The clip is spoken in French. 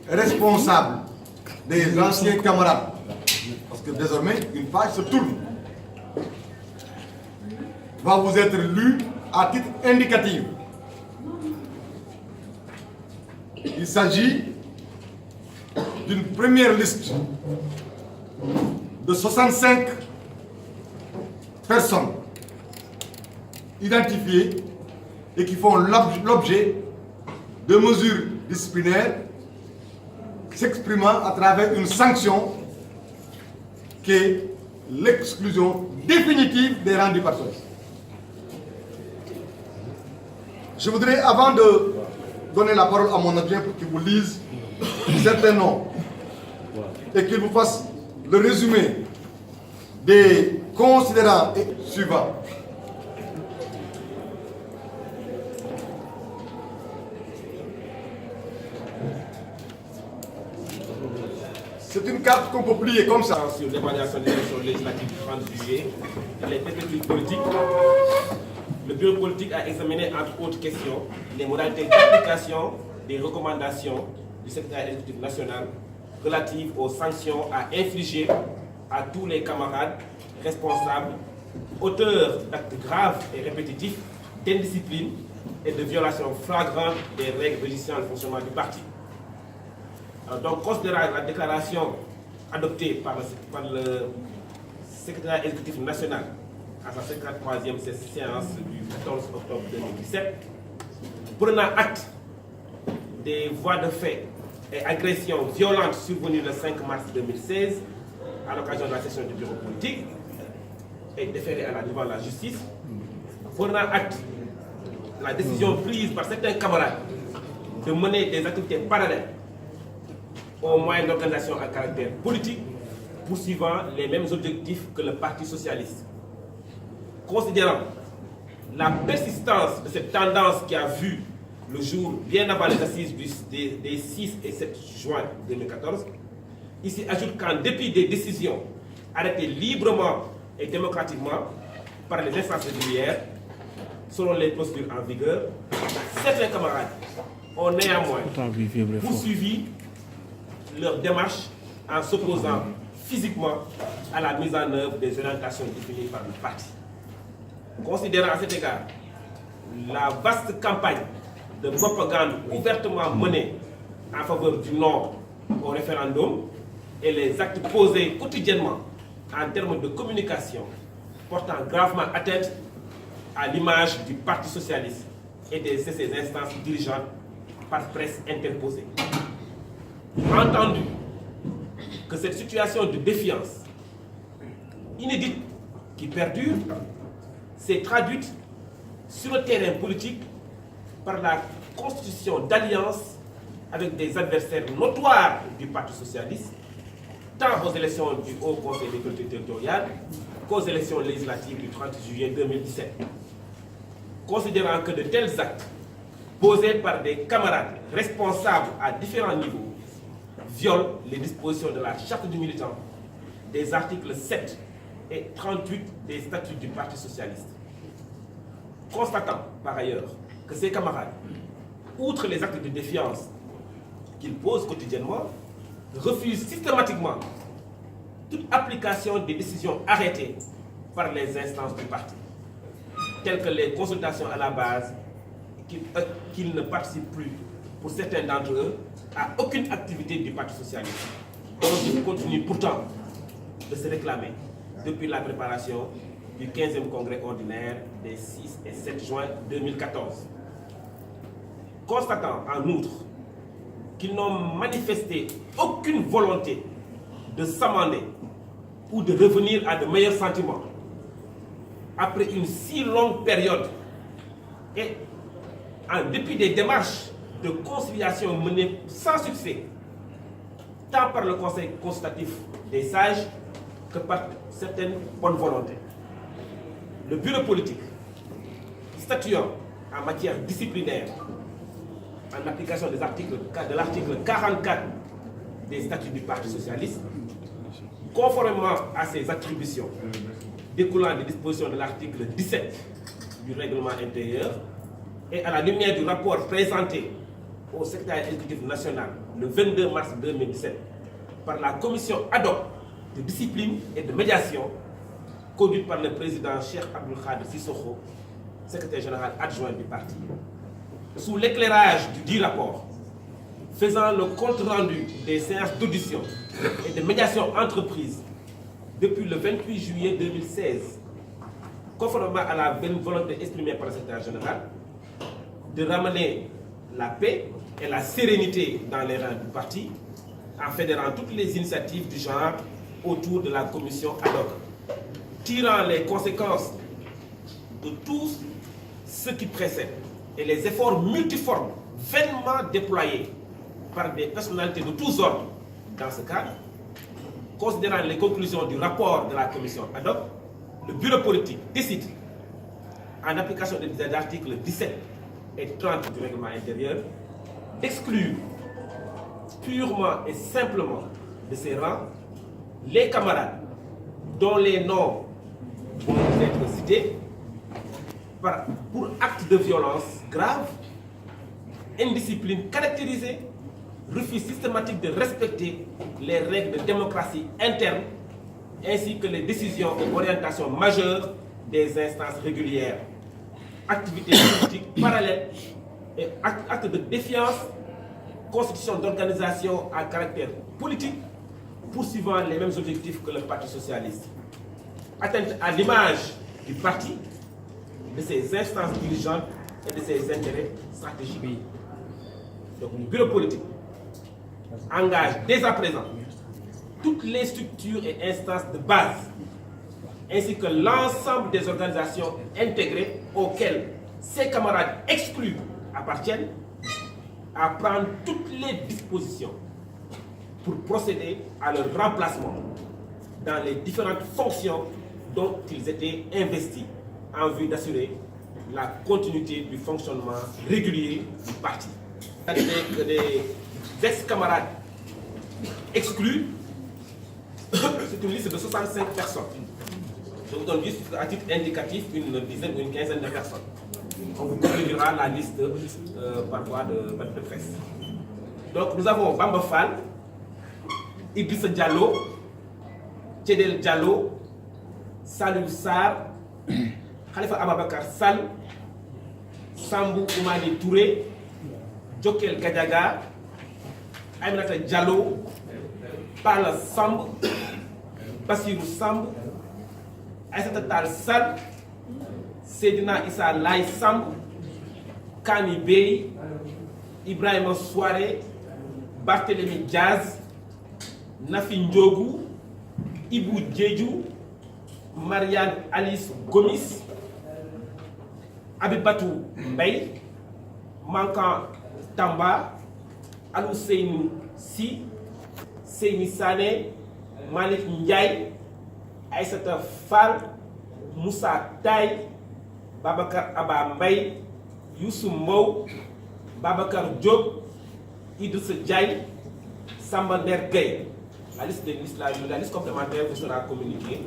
responsables, des anciens camarades, parce que désormais une page se tourne, va vous être lu à titre indicatif. Il s'agit d'une première liste de 65 personnes identifiées et qui font l'objet de mesures disciplinaires s'exprimant à travers une sanction qui est l'exclusion définitive des rangs du parti. Je voudrais, avant de donner la parole à mon adjoint pour qu'il vous lise certains noms et qu'il vous fasse le résumé des considérants suivants. C'est une carte qu'on peut plier comme ça. Sur l'évaluation des élections législatives du 30 juillet, les perspectives politiques, le bureau politique a examiné entre autres questions les modalités d'application des recommandations du secrétaire exécutif national relatives aux sanctions à infliger à tous les camarades responsables, auteurs d'actes graves et répétitifs d'indiscipline et de violation flagrante des règles régissant le fonctionnement du parti. Donc, considérant la déclaration adoptée par le secrétaire exécutif national à sa 53e séance du 14 octobre 2017, prenant acte des voies de fait et agressions violentes survenues le 5 mars 2016 à l'occasion de la session du bureau politique et déférée devant la justice, prenant acte de la décision prise par certains camarades de mener des activités parallèles aux moyens d'organisation à caractère politique, poursuivant les mêmes objectifs que le Parti socialiste. Considérant la persistance de cette tendance qui a vu le jour bien avant les assises des 6 et 7 juin 2014, il s'y ajoute qu'en dépit des décisions arrêtées librement et démocratiquement par les instances régulières, selon les procédures en vigueur, certains camarades ont néanmoins poursuivi leur démarche en s'opposant physiquement à la mise en œuvre des orientations définies par le parti. Considérant à cet égard la vaste campagne de propagande ouvertement menée en faveur du non au référendum et les actes posés quotidiennement en termes de communication portant gravement atteinte à l'image du Parti socialiste et de ses instances dirigeantes par presse interposée. Entendu que cette situation de défiance inédite qui perdure s'est traduite sur le terrain politique par la constitution d'alliances avec des adversaires notoires du Parti socialiste, tant aux élections du Haut Conseil des collectivités territoriales qu'aux élections législatives du 30 juillet 2017. Considérant que de tels actes posés par des camarades responsables à différents niveaux violent les dispositions de la Charte du militant, des articles 7 et 38 des statuts du Parti socialiste. Constatant par ailleurs que ces camarades, outre les actes de défiance qu'ils posent quotidiennement, refusent systématiquement toute application des décisions arrêtées par les instances du parti, telles que les consultations à la base, qu'ils ne participent plus, pour certains d'entre eux, à aucune activité du Parti socialiste, dont ils continuent pourtant de se réclamer depuis la préparation du 15e congrès ordinaire des 6 et 7 juin 2014. Constatant en outre qu'ils n'ont manifesté aucune volonté de s'amender ou de revenir à de meilleurs sentiments après une si longue période et en dépit des démarches de conciliation menées sans succès, tant par le Conseil consultatif des sages que par certaines bonnes volontés. Le bureau politique, statuant en matière disciplinaire, en application de l'article 44 des statuts du Parti socialiste, conformément à ses attributions découlant des dispositions de l'article 17 du règlement intérieur et à la lumière du rapport présenté au secrétariat exécutif national le 22 mars 2017 par la commission ad hoc de discipline et de médiation conduite par le président Cheikh Abdoul Khadir Sissoko, secrétaire général adjoint du parti. Sous l'éclairage du dit rapport, faisant le compte-rendu des séances d'audition et de médiation entreprises depuis le 28 juillet 2016, conformément à la volonté exprimée par le secrétaire général, de ramener la paix et la sérénité dans les rangs du parti, en fédérant toutes les initiatives du genre autour de la commission ad hoc, tirant les conséquences de tout ce qui précède et les efforts multiformes vainement déployés par des personnalités de tous ordres dans ce cadre, considérant les conclusions du rapport de la commission ad hoc, le bureau politique décide, en application des articles 17 et 30 du règlement intérieur, d'exclure purement et simplement de ses rangs les camarades dont les noms vont être cités pour actes de violence graves, indiscipline caractérisée, refus systématique de respecter les règles de démocratie interne ainsi que les décisions et orientations majeures des instances régulières, activités politiques parallèles et actes de défiance, constitution d'organisation à caractère politique poursuivant les mêmes objectifs que le Parti socialiste, atteinte à l'image du parti, de ses instances dirigeantes et de ses intérêts stratégiques. Donc le bureau politique engage dès à présent toutes les structures et instances de base, ainsi que l'ensemble des organisations intégrées auxquelles ses camarades exclus appartiennent, à prendre toutes les dispositions pour procéder à leur remplacement dans les différentes fonctions dont ils étaient investis en vue d'assurer la continuité du fonctionnement régulier du parti. Avec des ex-camarades exclus, c'est une liste de 65 personnes. Je vous donne juste à titre indicatif une dizaine ou une quinzaine de personnes. On vous communiquera la liste par voie de presse. Donc nous avons Bamba Fall, Idrissa Diallo, Tchédel Diallo, Salou Sarr, Khalifa Ababakar Sall, Sambou Oumani Touré, Djokel Gadiaga, Aminata Diallo, Pala Samb, Bassirou Samb, Aïssata Tall Sall, Seydina Issa Laye Samb, Kani Bey, Ibrahima Souare, Barthélémy Diaz, Nafi Ndiogou, Ibou Diédhiou, Marianne Alice Gomis, Abibatou Mbaye, Mankan Tamba, Alou Seynou Si, Seyni Sané, Malik Ndiaye, Aïssata Fall, Moussa Taye, Babacar Abba Mbaye, Youssou Mbow, Babacar Diop, Idrissa Diaye, Samba Nder Gueye. La liste complémentaire vous sera communiquée.